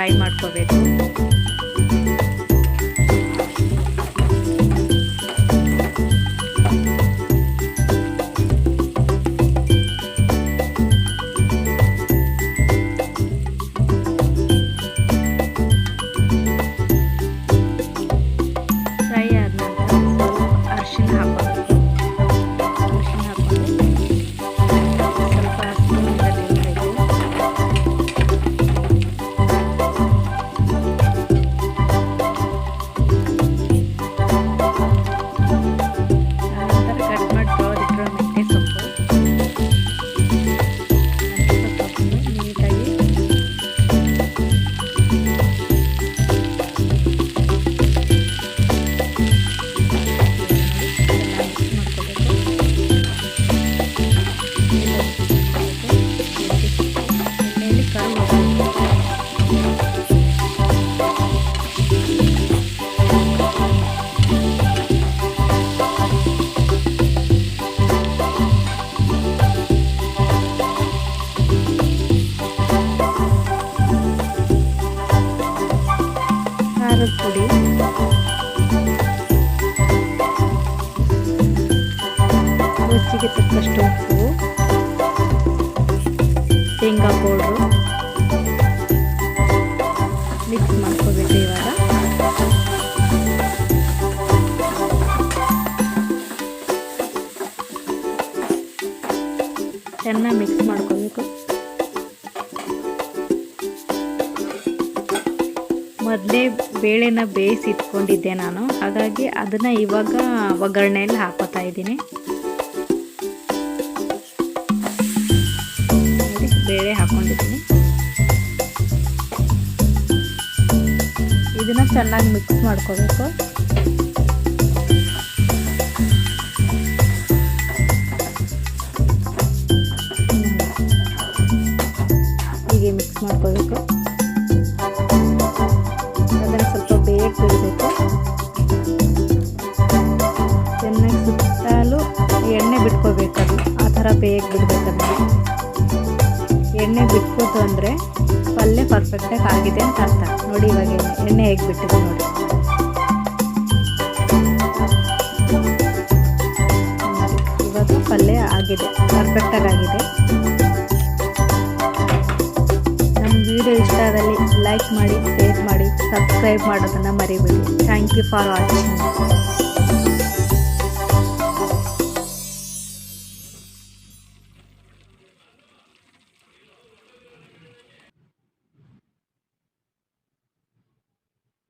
Fry ಮಾಡ್ಕೋಬೇಕು. Fry ಆದ ನಂತರ ಅರಿಶಿನ ಹಾಕೋಬೇಕು. ಅರಿಶಿನ ಹಾಕೊಂಡು ಸ್ವಲ್ಪ ಹಸಿಮೆಣಸಿನಕಾಯಿ ತೆಗಿಬೇಕು. ನಂತರ ಕಟ್ ಮಾಡಿ ತೊಳೆದಿಟ್ಟಿರೋ ಮೆಂತ್ಯ ಸೊಪ್ಪು ಹಾಕೊಂಡು ನೀಟಾಗಿ ಎಣ್ಣೆಯಲ್ಲಿ ಕರ್ದು ಖಾರದ ಪುಡಿ, ರುಚಿಗೆ ತಕ್ಕಷ್ಟು ಉಪ್ಪು, ಶೇಂಗಾ ಪೌಡ್ರು ಮಿಕ್ಸ್ ಮಾಡ್ಕೋಬೇಕು. ಇವಾಗ ಚೆನ್ನಾಗಿ ಮಿಕ್ಸ್ ಮಾಡ್ಕೋಬೇಕು. ಮೊದಲೇ ಬೇಳೆನ ಬೇಯಿಸಿ ಇಟ್ಕೊಂಡಿದ್ದೆ ನಾನು, ಹಾಗಾಗಿ ಅದನ್ನು ಇವಾಗ ಒಗ್ಗರಣೆಯಲ್ಲಿ ಹಾಕೋತಾ ಇದ್ದೀನಿ. ಬೇಳೆ ಹಾಕೊಂಡಿದ್ದೀನಿ. ಇದನ್ನು ಚೆನ್ನಾಗಿ ಮಿಕ್ಸ್ ಮಾಡ್ಕೋಬೇಕು. ಹೀಗೆ ಮಿಕ್ಸ್ ಮಾಡ್ಕೋಬೇಕು. ಅದನ್ನು ಸ್ವಲ್ಪ ಬೇಯಕ್ಕೆ ಬಿಡಬೇಕು. ಚೆನ್ನಾಗಿ ಸುತ್ತಲೂ ಎಣ್ಣೆ ಬಿಟ್ಕೋಬೇಕು. ಅದು ಆ ಥರ ಬೇಯಕ್ಕೆ ಬಿಡಬೇಕು. ಅದನ್ನು ಎಣ್ಣೆ ಬಿಟ್ಕೋತು ಅಂದರೆ ಪಲ್ಯ ಪರ್ಫೆಕ್ಟಾಗಿ ಆಗಿದೆ ಅಂತ ಅರ್ಥ. ನೋಡಿ ಇವಾಗ ಎಣ್ಣೆ ಹೇಗೆ ಬಿಟ್ಟಿದೆ ನೋಡಿ. ಇವಾಗ ಪಲ್ಯ ಆಗಿದೆ, ಪರ್ಫೆಕ್ಟಾಗಿ ಆಗಿದೆ. ನಮ್ಮ ವಿಡಿಯೋ ಇಷ್ಟ ಆದಲ್ಲಿ ಲೈಕ್ ಮಾಡಿ, ಶೇರ್ ಮಾಡಿ, ಸಬ್ಸ್ಕ್ರೈಬ್ ಮಾಡೋದನ್ನು ಮರಿಬೇಡಿ. Thank you for watching.